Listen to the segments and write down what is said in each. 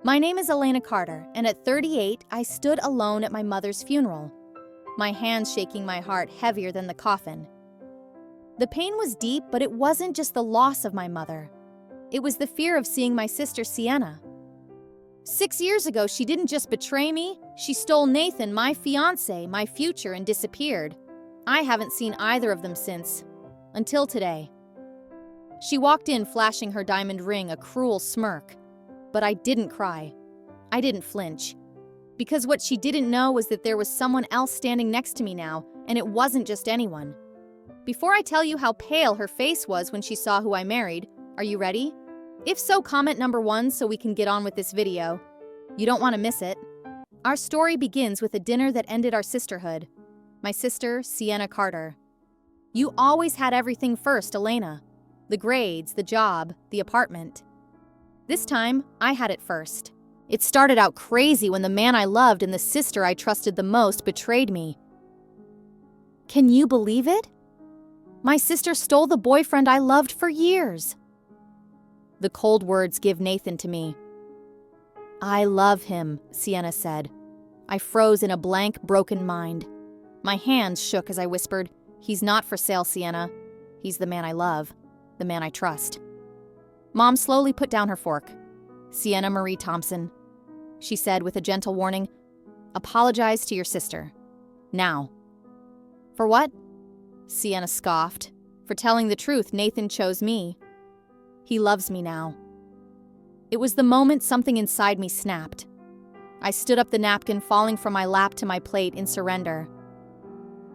My name is Elena Carter, and at 38, I stood alone at my mother's funeral, my hands shaking my heart heavier than the coffin. The pain was deep, but it wasn't just the loss of my mother. It was the fear of seeing my sister Sienna. 6 years ago, she didn't just betray me, she stole Nathan, my fiancé, my future, and disappeared. I haven't seen either of them since, until today. She walked in flashing her diamond ring, a cruel smirk. But I didn't cry. I didn't flinch. Because what she didn't know was that there was someone else standing next to me now, and it wasn't just anyone. Before I tell you how pale her face was when she saw who I married, are you ready? If so, comment number 1 so we can get on with this video. You don't want to miss it. Our story begins with a dinner that ended our sisterhood. My sister, Sienna Carter. You always had everything first, Elena. The grades, the job, the apartment. This time, I had it first. It started out crazy when the man I loved and the sister I trusted the most betrayed me. Can you believe it? My sister stole the boyfriend I loved for years. The cold words give Nathan to me. I love him, Sienna said. I froze in a blank, broken mind. My hands shook as I whispered, he's not for sale, Sienna. He's the man I love, the man I trust. Mom slowly put down her fork. Sienna Marie Thompson, she said with a gentle warning, apologize to your sister. Now. For what? Sienna scoffed. For telling the truth, Nathan chose me. He loves me now. It was the moment something inside me snapped. I stood up, the napkin falling from my lap to my plate in surrender.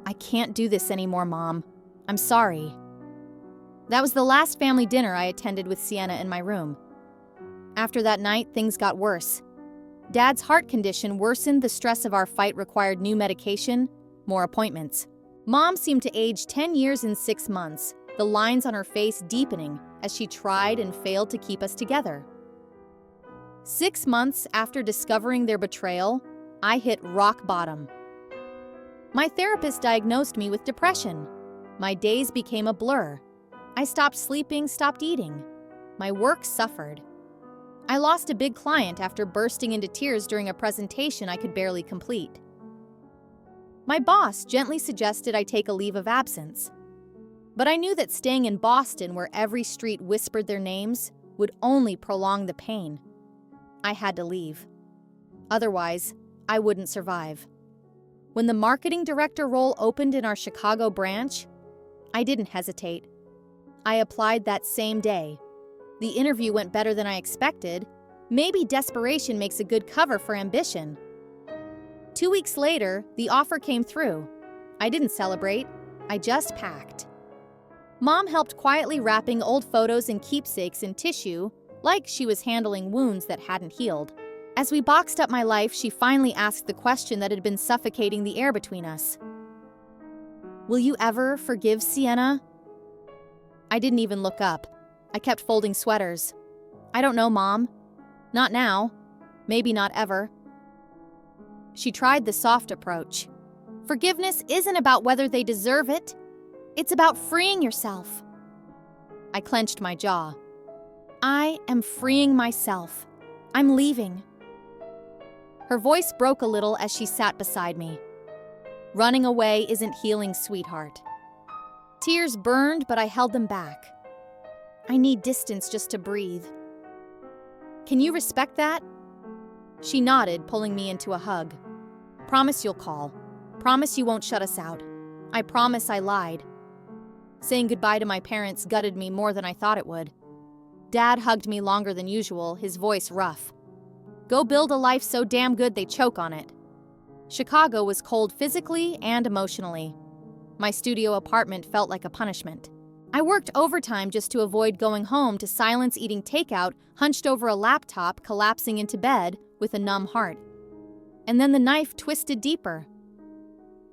I can't do this anymore, Mom. I'm sorry. That was the last family dinner I attended with Sienna in my room. After that night, things got worse. Dad's heart condition worsened, the stress of our fight required new medication, more appointments. Mom seemed to age 10 years in 6 months, the lines on her face deepening as she tried and failed to keep us together. 6 months after discovering their betrayal, I hit rock bottom. My therapist diagnosed me with depression. My days became a blur. I stopped sleeping, stopped eating. My work suffered. I lost a big client after bursting into tears during a presentation I could barely complete. My boss gently suggested I take a leave of absence. But I knew that staying in Boston, where every street whispered their names, would only prolong the pain. I had to leave. Otherwise, I wouldn't survive. When the marketing director role opened in our Chicago branch, I didn't hesitate. I applied that same day. The interview went better than I expected. Maybe desperation makes a good cover for ambition. 2 weeks later, the offer came through. I didn't celebrate. I just packed. Mom helped quietly wrapping old photos and keepsakes in tissue, like she was handling wounds that hadn't healed. As we boxed up my life, she finally asked the question that had been suffocating the air between us. Will you ever forgive Sienna? I didn't even look up. I kept folding sweaters. I don't know, Mom. Not now. Maybe not ever. She tried the soft approach. Forgiveness isn't about whether they deserve it. It's about freeing yourself. I clenched my jaw. I am freeing myself. I'm leaving. Her voice broke a little as she sat beside me. Running away isn't healing, sweetheart. Tears burned, but I held them back. I need distance just to breathe. Can you respect that? She nodded, pulling me into a hug. Promise you'll call. Promise you won't shut us out. I promise I lied. Saying goodbye to my parents gutted me more than I thought it would. Dad hugged me longer than usual, his voice rough. Go build a life so damn good they choke on it. Chicago was cold physically and emotionally. My studio apartment felt like a punishment. I worked overtime just to avoid going home to silence eating takeout, hunched over a laptop, collapsing into bed with a numb heart. And then the knife twisted deeper.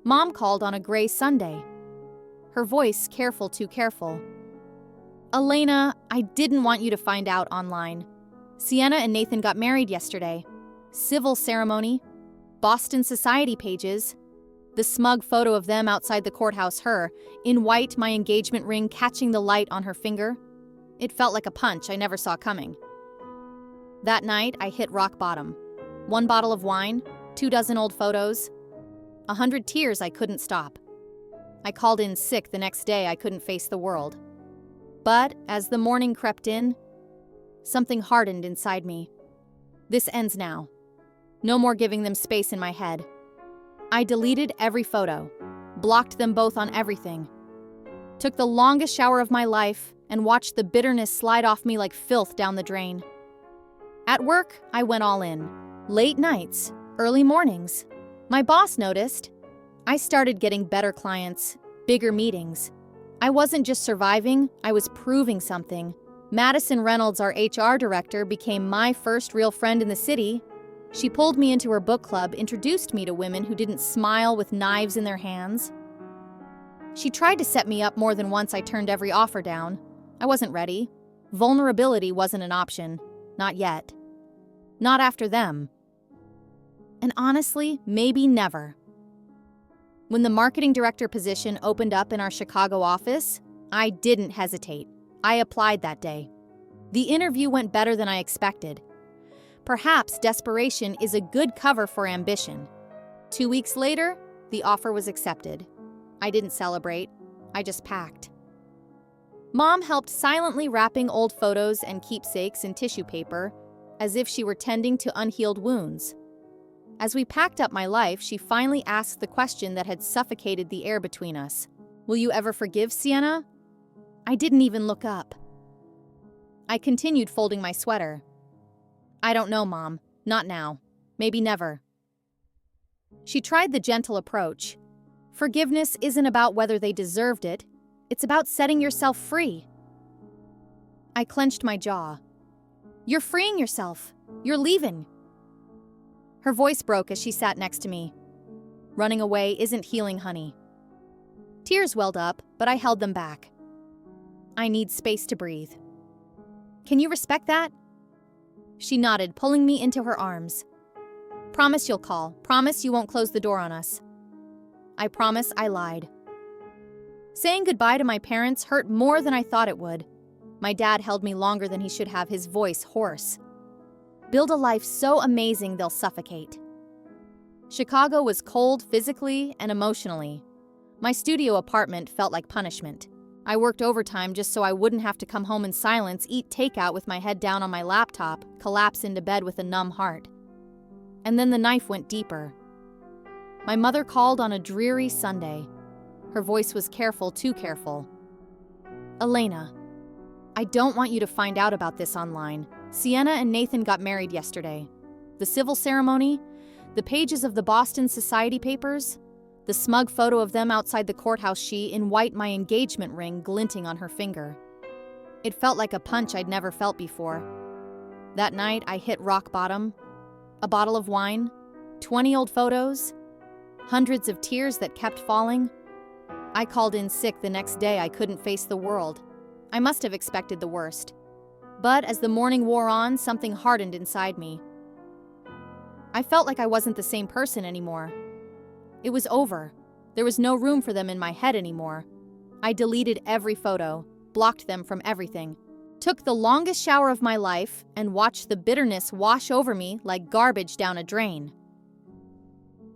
Mom called on a gray Sunday. Her voice careful, too careful. Elena, I didn't want you to find out online. Sienna and Nathan got married yesterday. Civil ceremony. Boston society pages. The smug photo of them outside the courthouse, her, in white, my engagement ring catching the light on her finger. It felt like a punch I never saw coming. That night, I hit rock bottom. 1 bottle of wine, 24 old photos, 100 tears I couldn't stop. I called in sick the next day. I couldn't face the world. But as the morning crept in, something hardened inside me. This ends now. No more giving them space in my head. I deleted every photo, blocked them both on everything, took the longest shower of my life, and watched the bitterness slide off me like filth down the drain. At work, I went all in. Late nights, early mornings. My boss noticed. I started getting better clients, bigger meetings. I wasn't just surviving, I was proving something. Madison Reynolds, our HR director, became my first real friend in the city. She pulled me into her book club, introduced me to women who didn't smile with knives in their hands. She tried to set me up more than once. I turned every offer down. I wasn't ready. Vulnerability wasn't an option. Not yet. Not after them. And honestly, maybe never. When the marketing director position opened up in our Chicago office, I didn't hesitate. I applied that day. The interview went better than I expected. Perhaps desperation is a good cover for ambition. 2 weeks later, the offer was accepted. I didn't celebrate. I just packed. Mom helped silently wrapping old photos and keepsakes in tissue paper, as if she were tending to unhealed wounds. As we packed up my life, she finally asked the question that had suffocated the air between us. "Will you ever forgive Sienna?" I didn't even look up. I continued folding my sweater. "I don't know, Mom. Not now. Maybe never." She tried the gentle approach. Forgiveness isn't about whether they deserved it. It's about setting yourself free. I clenched my jaw. "You're freeing yourself. You're leaving." Her voice broke as she sat next to me. "Running away isn't healing, honey." Tears welled up, but I held them back. "I need space to breathe." "Can you respect that?" She nodded, pulling me into her arms. "Promise you'll call. Promise you won't close the door on us." I promise I lied. Saying goodbye to my parents hurt more than I thought it would. My dad held me longer than he should have, his voice hoarse. Build a life so amazing they'll suffocate. Chicago was cold physically and emotionally. My studio apartment felt like punishment. I worked overtime just so I wouldn't have to come home in silence, eat takeout with my head down on my laptop, collapse into bed with a numb heart. And then the knife went deeper. My mother called on a dreary Sunday. Her voice was careful, too careful. "Elena, I don't want you to find out about this online. Sienna and Nathan got married yesterday. The civil ceremony, the pages of the Boston Society papers, the smug photo of them outside the courthouse, she in white, my engagement ring glinting on her finger. It felt like a punch I'd never felt before. That night, I hit rock bottom. A bottle of wine, 20 old photos, hundreds of tears that kept falling. I called in sick the next day. I couldn't face the world. I must have expected the worst. But as the morning wore on, something hardened inside me. I felt like I wasn't the same person anymore. It was over. There was no room for them in my head anymore. I deleted every photo, blocked them from everything, took the longest shower of my life, and watched the bitterness wash over me like garbage down a drain.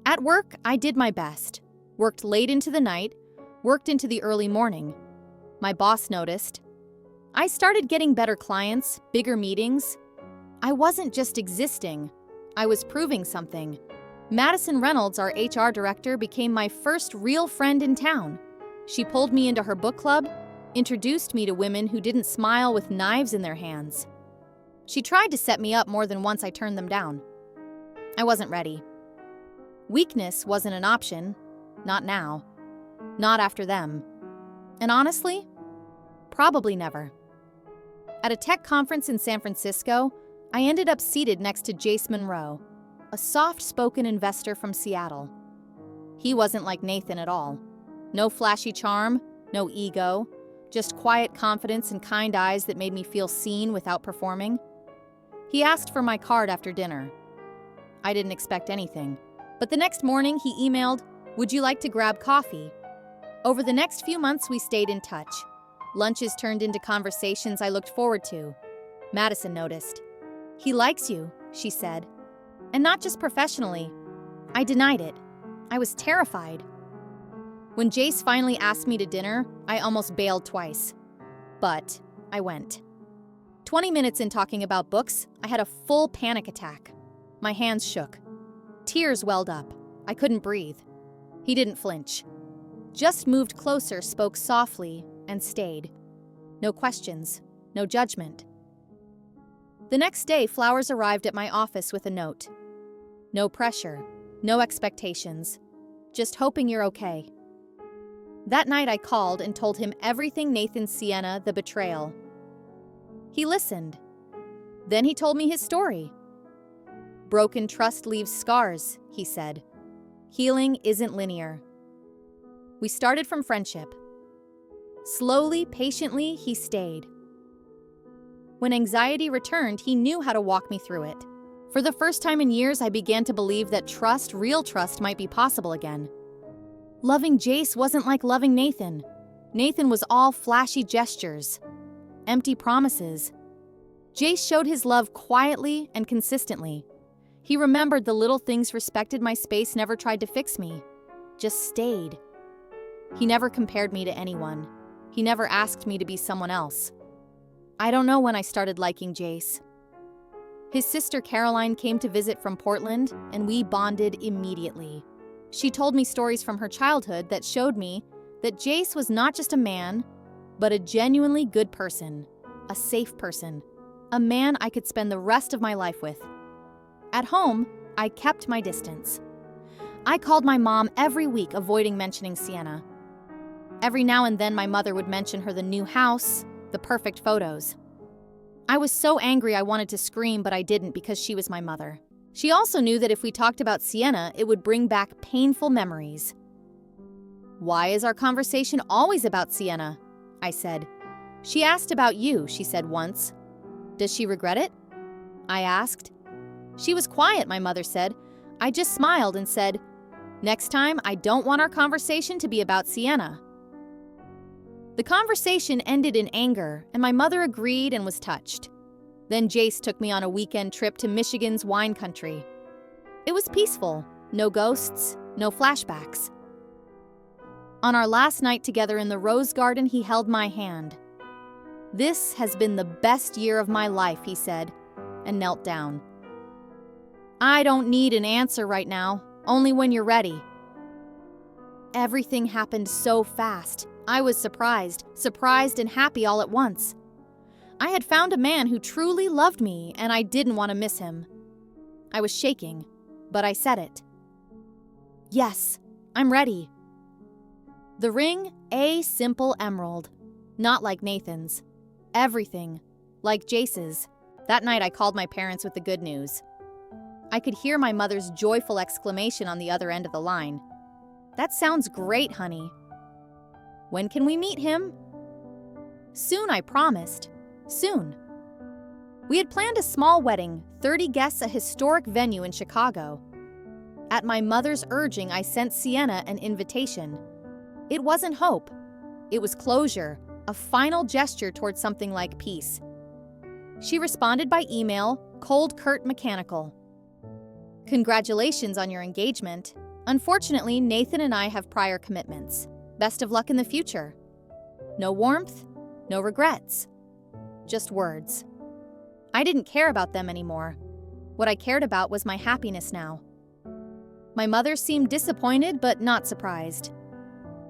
At work, I did my best. Worked late into the night, worked into the early morning. My boss noticed. I started getting better clients, bigger meetings. I wasn't just existing. I was proving something. Madison Reynolds, our HR director, became my first real friend in town. She pulled me into her book club, introduced me to women who didn't smile with knives in their hands. She tried to set me up more than once. I turned them down. I wasn't ready. Weakness wasn't an option. Not now. Not after them. And honestly, probably never. At a tech conference in San Francisco, I ended up seated next to Jace Monroe, a soft-spoken investor from Seattle. He wasn't like Nathan at all. No flashy charm, no ego, just quiet confidence and kind eyes that made me feel seen without performing. He asked for my card after dinner. I didn't expect anything, but the next morning he emailed, "Would you like to grab coffee?" Over the next few months, we stayed in touch. Lunches turned into conversations I looked forward to. Madison noticed. "He likes you," she said. And not just professionally. I denied it. I was terrified. When Jace finally asked me to dinner, I almost bailed twice. But I went. 20 minutes in talking about books, I had a full panic attack. My hands shook. Tears welled up. I couldn't breathe. He didn't flinch. Just moved closer, spoke softly, and stayed. No questions, no judgment. The next day, flowers arrived at my office with a note. No pressure, no expectations, just hoping you're okay. That night I called and told him everything Nathan Sienna, the betrayal. He listened. Then he told me his story. Broken trust leaves scars, he said. Healing isn't linear. We started from friendship. Slowly, patiently, he stayed. When anxiety returned, he knew how to walk me through it. For the first time in years, I began to believe that trust, real trust, might be possible again. Loving Jace wasn't like loving Nathan. Nathan was all flashy gestures, empty promises. Jace showed his love quietly and consistently. He remembered the little things, respected my space, never tried to fix me, just stayed. He never compared me to anyone. He never asked me to be someone else. I don't know when I started liking Jace. His sister Caroline came to visit from Portland, and we bonded immediately. She told me stories from her childhood that showed me that Jace was not just a man, but a genuinely good person, a safe person, a man I could spend the rest of my life with. At home, I kept my distance. I called my mom every week, avoiding mentioning Sienna. Every now and then, my mother would mention her, the new house, the perfect photos. I was so angry I wanted to scream, but I didn't because she was my mother. She also knew that if we talked about Sienna, it would bring back painful memories. "Why is our conversation always about Sienna?" I said. "She asked about you," she said once. "Does she regret it?" I asked. She was quiet, my mother said. I just smiled and said, "Next time, I don't want our conversation to be about Sienna." The conversation ended in anger, and my mother agreed and was touched. Then Jace took me on a weekend trip to Michigan's wine country. It was peaceful, no ghosts, no flashbacks. On our last night together in the rose garden, he held my hand. "This has been the best year of my life," he said, and knelt down. "I don't need an answer right now, only when you're ready." Everything happened so fast. I was surprised and happy all at once. I had found a man who truly loved me, and I didn't want to miss him. I was shaking, but I said it. "Yes, I'm ready." The ring, a simple emerald, not like Nathan's. Everything, like Jace's. That night I called my parents with the good news. I could hear my mother's joyful exclamation on the other end of the line. "That sounds great, honey." "When can we meet him?" "Soon," I promised. Soon. We had planned a small wedding, 30 guests, a historic venue in Chicago. At my mother's urging, I sent Sienna an invitation. It wasn't hope. It was closure, a final gesture toward something like peace. She responded by email, cold, curt, mechanical. "Congratulations on your engagement. Unfortunately, Nathan and I have prior commitments. Best of luck in the future." No warmth, no regrets. Just words. I didn't care about them anymore. What I cared about was my happiness now. My mother seemed disappointed but not surprised.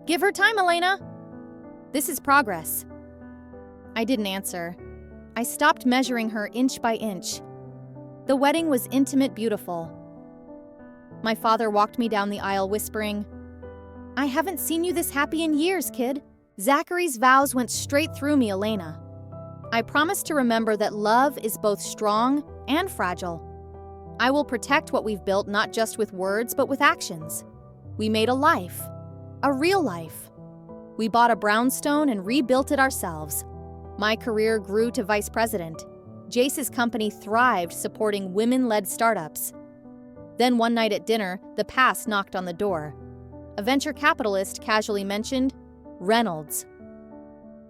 "Give her time, Elena. This is progress." I didn't answer. I stopped measuring her inch by inch. The wedding was intimate, beautiful. My father walked me down the aisle whispering, "I haven't seen you this happy in years, kid." Zachary's vows went straight through me, Elena. I promised to remember that love is both strong and fragile. I will protect what we've built, not just with words, but with actions. We made a life, a real life. We bought a brownstone and rebuilt it ourselves. My career grew to vice president. Jace's company thrived, supporting women-led startups. Then one night at dinner, the past knocked on the door. A venture capitalist casually mentioned Reynolds.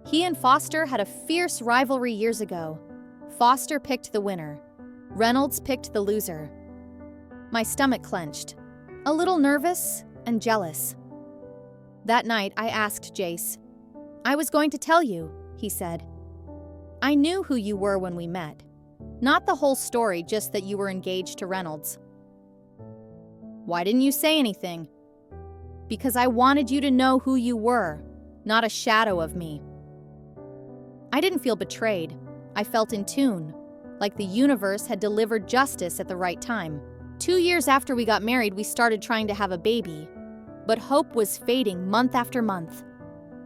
He and Foster had a fierce rivalry years ago. Foster picked the winner. Reynolds picked the loser. My stomach clenched, a little nervous and jealous. That night, I asked Jace. "I was going to tell you," he said. "I knew who you were when we met. Not the whole story, just that you were engaged to Reynolds." "Why didn't you say anything?" "Because I wanted you to know who you were, not a shadow of me." I didn't feel betrayed. I felt in tune, like the universe had delivered justice at the right time. 2 years after we got married, we started trying to have a baby, but hope was fading month after month.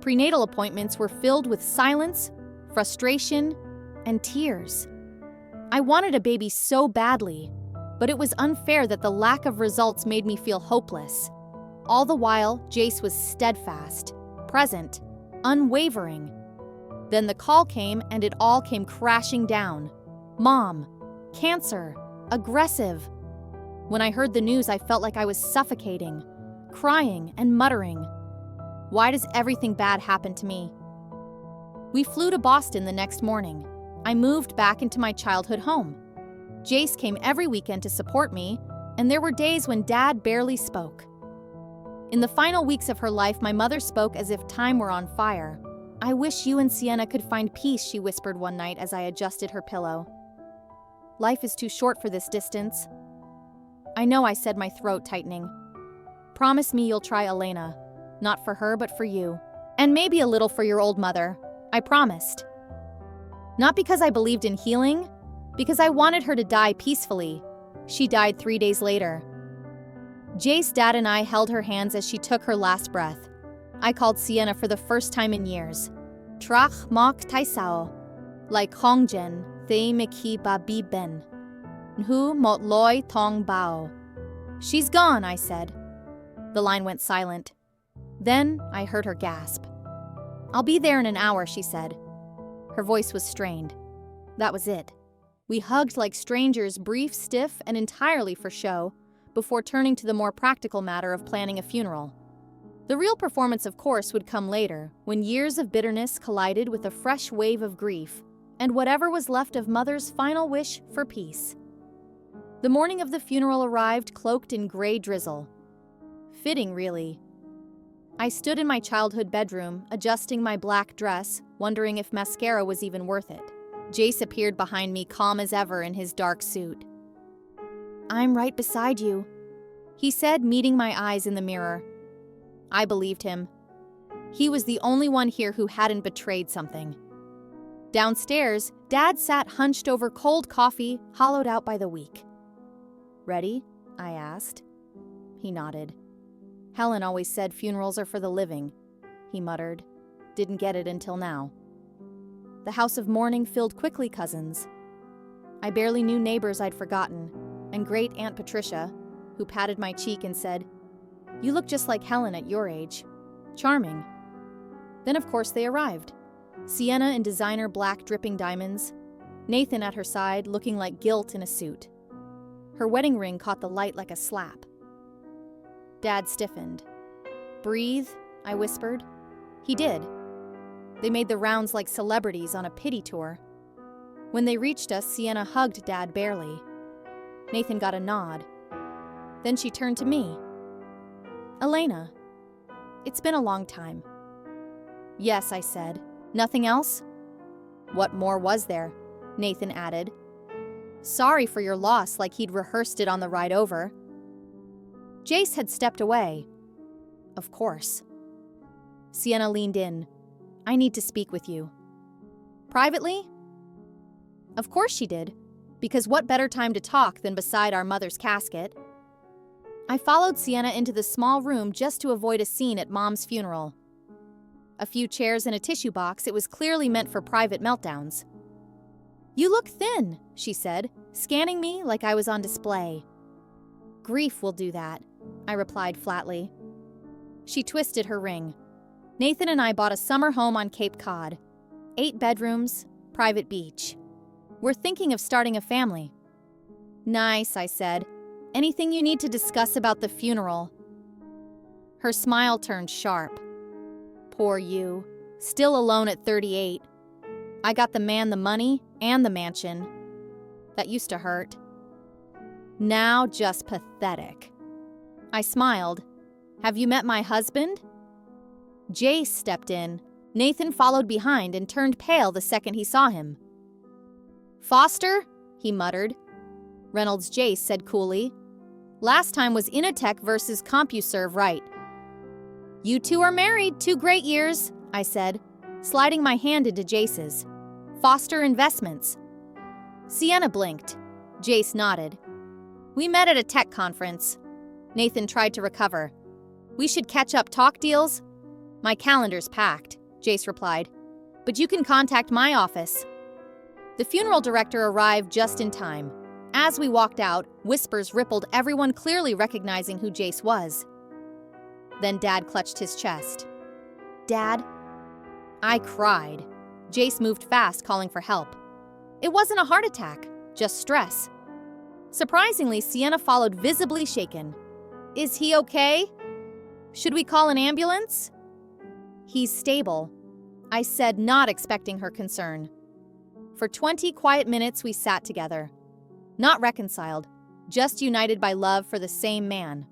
Prenatal appointments were filled with silence, frustration, and tears. I wanted a baby so badly, but it was unfair that the lack of results made me feel hopeless. All the while, Jace was steadfast, present, unwavering. Then the call came and it all came crashing down. Mom, cancer, aggressive. When I heard the news, I felt like I was suffocating, crying and muttering. Why does everything bad happen to me? We flew to Boston the next morning. I moved back into my childhood home. Jace came every weekend to support me, and there were days when Dad barely spoke. In the final weeks of her life, my mother spoke as if time were on fire. "I wish you and Sienna could find peace," she whispered one night as I adjusted her pillow. "Life is too short for this distance." "I know," I said, my throat tightening. "Promise me you'll try Elena. Not for her, but for you. And maybe a little for your old mother." I promised. Not because I believed in healing, because I wanted her to die peacefully. She died 3 days later. Jace, Dad, and I held her hands as she took her last breath. I called Sienna for the first time in years. Trach mok taisao, like Hongjen, the miki ba bi ben. Nhu mot loi tong bao. "She's gone," I said. The line went silent. Then I heard her gasp. "I'll be there in an hour," she said. Her voice was strained. That was it. We hugged like strangers, brief, stiff, and entirely for show, before turning to the more practical matter of planning a funeral. The real performance, of course, would come later, when years of bitterness collided with a fresh wave of grief, and whatever was left of Mother's final wish for peace. The morning of the funeral arrived cloaked in gray drizzle. Fitting, really. I stood in my childhood bedroom, adjusting my black dress, wondering if mascara was even worth it. Jace appeared behind me, calm as ever in his dark suit. "I'm right beside you," he said, meeting my eyes in the mirror. I believed him. He was the only one here who hadn't betrayed something. Downstairs, Dad sat hunched over cold coffee, hollowed out by the week. "Ready?" I asked. He nodded. "Helen always said funerals are for the living," he muttered. "Didn't get it until now." The house of mourning filled quickly, cousins. I barely knew neighbors I'd forgotten, and great Aunt Patricia, who patted my cheek and said, "You look just like Helen at your age. Charming." Then, of course, they arrived. Sienna in designer black dripping diamonds, Nathan at her side looking like guilt in a suit. Her wedding ring caught the light like a slap. Dad stiffened. "Breathe," I whispered. He did. They made the rounds like celebrities on a pity tour. When they reached us, Sienna hugged Dad barely. Nathan got a nod. Then she turned to me. "Elena, it's been a long time." "Yes," I said. "Nothing else?" "What more was there?" Nathan added. "Sorry for your loss," like he'd rehearsed it on the ride over. Jace had stepped away. "Of course." Sienna leaned in. "I need to speak with you." "Privately?" Of course she did, because what better time to talk than beside our mother's casket? I followed Sienna into the small room just to avoid a scene at Mom's funeral. A few chairs and a tissue box, it was clearly meant for private meltdowns. "You look thin," she said, scanning me like I was on display. "Grief will do that," I replied flatly. She twisted her ring. "Nathan and I bought a summer home on Cape Cod. 8 bedrooms, private beach. We're thinking of starting a family." "Nice," I said. "Anything you need to discuss about the funeral?" Her smile turned sharp. "Poor you. Still alone at 38. I got the man, the money, and the mansion. That used to hurt. Now just pathetic. I smiled. Have you met my husband? Jace stepped in. Nathan followed behind and turned pale the second he saw him. Foster? He muttered. Reynolds Jace said coolly. Last time was Initech versus CompuServe, right? You two are married, 2 great years, I said, sliding my hand into Jace's. Foster Investments. Sienna blinked. Jace nodded. We met at a tech conference. Nathan tried to recover. We should catch up, talk deals? My calendar's packed, Jace replied. But you can contact my office. The funeral director arrived just in time. As we walked out, whispers rippled, everyone clearly recognizing who Jace was. Then Dad clutched his chest. Dad? I cried. Jace moved fast, calling for help. It wasn't a heart attack, just stress. Surprisingly, Sienna followed, visibly shaken. Is he okay? Should we call an ambulance? He's stable, I said, not expecting her concern. For 20 quiet minutes, we sat together. Not reconciled, just united by love for the same man.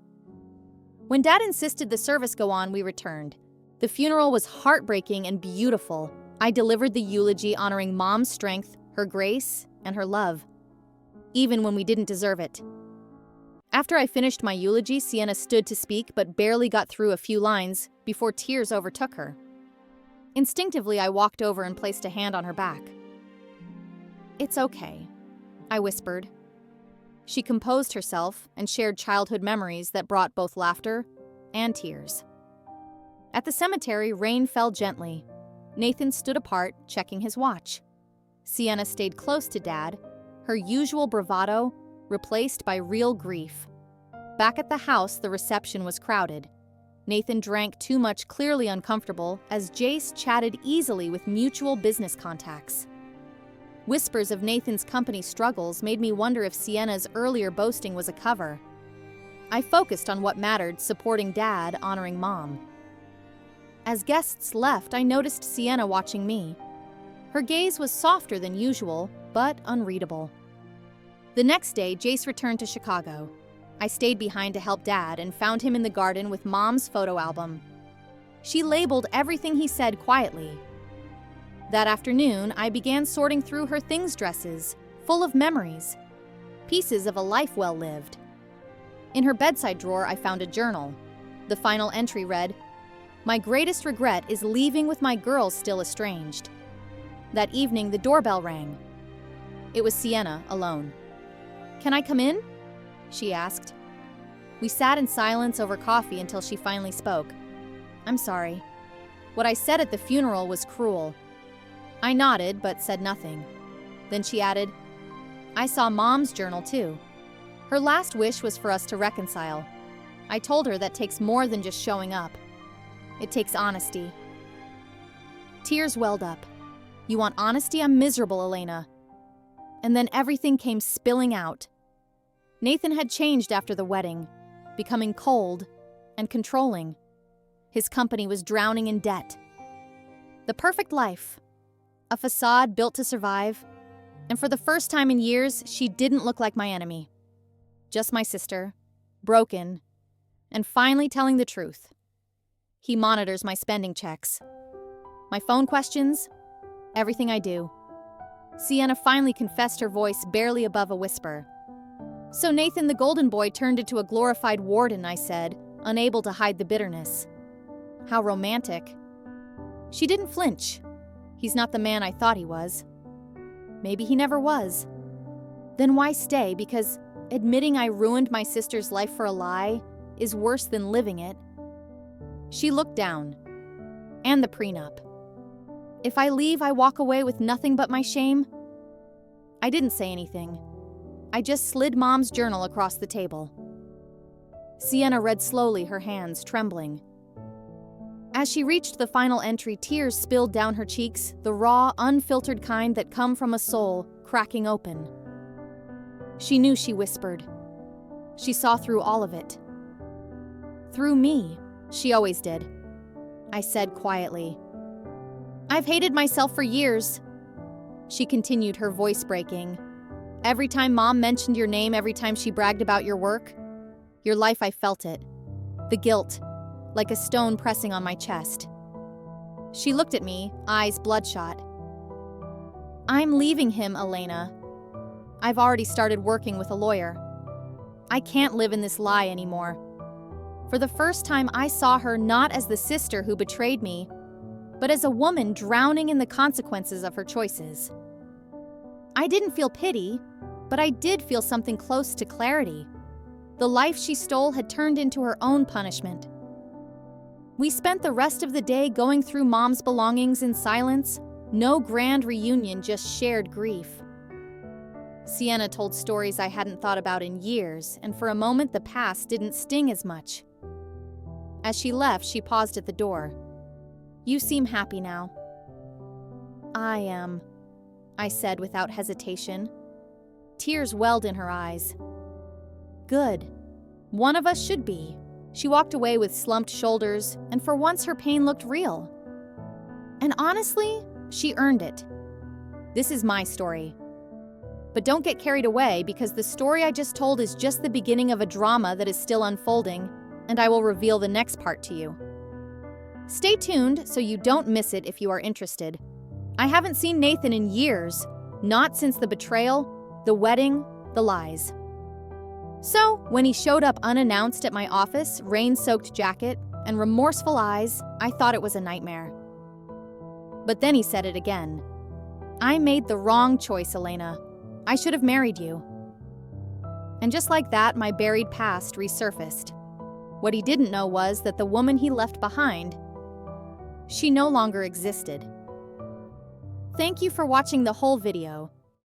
When Dad insisted the service go on, we returned. The funeral was heartbreaking and beautiful. I delivered the eulogy honoring Mom's strength, her grace, and her love, even when we didn't deserve it. After I finished my eulogy, Sienna stood to speak but barely got through a few lines before tears overtook her. Instinctively, I walked over and placed a hand on her back. It's okay, I whispered. She composed herself and shared childhood memories that brought both laughter and tears. At the cemetery, rain fell gently. Nathan stood apart, checking his watch. Sienna stayed close to Dad, her usual bravado replaced by real grief. Back at the house, the reception was crowded. Nathan drank too much, clearly uncomfortable, as Jace chatted easily with mutual business contacts. Whispers of Nathan's company struggles made me wonder if Sienna's earlier boasting was a cover. I focused on what mattered, supporting Dad, honoring Mom. As guests left, I noticed Sienna watching me. Her gaze was softer than usual, but unreadable. The next day, Jace returned to Chicago. I stayed behind to help Dad and found him in the garden with Mom's photo album. She labeled everything he said quietly. That afternoon, I began sorting through her things dresses, full of memories, pieces of a life well lived. In her bedside drawer, I found a journal. The final entry read, "My greatest regret is leaving with my girls still estranged." That evening, the doorbell rang. It was Sienna, alone. "Can I come in?" she asked. We sat in silence over coffee until she finally spoke. "I'm sorry. What I said at the funeral was cruel." I nodded, but said nothing. Then she added, "I saw Mom's journal too. Her last wish was for us to reconcile. I told her that takes more than just showing up. It takes honesty." Tears welled up. "You want honesty? I'm miserable, Elena." And then everything came spilling out. Nathan had changed after the wedding, becoming cold and controlling. His company was drowning in debt. The perfect life. A facade built to survive. And for the first time in years, she didn't look like my enemy. Just my sister, broken, and finally telling the truth. He monitors my spending checks, my phone questions, everything I do. Sienna finally confessed, her voice barely above a whisper. "So Nathan the golden boy turned into a glorified warden," I said, unable to hide the bitterness. "How romantic." She didn't flinch. "He's not the man I thought he was." Maybe he never was. Then why stay? Because admitting I ruined my sister's life for a lie is worse than living it. She looked down. "And the prenup. If I leave, I walk away with nothing but my shame." I didn't say anything. I just slid Mom's journal across the table. Sienna read slowly, her hands trembling. As she reached the final entry, tears spilled down her cheeks, the raw, unfiltered kind that come from a soul cracking open. She knew, she whispered. She saw through all of it. Through me, she always did. I said quietly. "I've hated myself for years," she continued, her voice breaking. Every time Mom mentioned your name, every time she bragged about your work, your life, I felt it. The guilt, like a stone pressing on my chest. She looked at me, eyes bloodshot. I'm leaving him, Elena. I've already started working with a lawyer. I can't live in this lie anymore. For the first time, I saw her not as the sister who betrayed me, but as a woman drowning in the consequences of her choices. I didn't feel pity, but I did feel something close to clarity. The life she stole had turned into her own punishment. We spent the rest of the day going through Mom's belongings in silence. No grand reunion, just shared grief. Sienna told stories I hadn't thought about in years, and for a moment the past didn't sting as much. As she left, she paused at the door. You seem happy now. I am, I said without hesitation. Tears welled in her eyes. Good. One of us should be. She walked away with slumped shoulders, and for once her pain looked real. And honestly, she earned it. This is my story. But don't get carried away, because the story I just told is just the beginning of a drama that is still unfolding, and I will reveal the next part to you. Stay tuned so you don't miss it if you are interested. I haven't seen Nathan in years, not since the betrayal, the wedding, the lies. So, when he showed up unannounced at my office, rain-soaked jacket, and remorseful eyes, I thought it was a nightmare. But then he said it again. I made the wrong choice, Elena. I should have married you. And just like that, my buried past resurfaced. What he didn't know was that the woman he left behind, she no longer existed. Thank you for watching the whole video.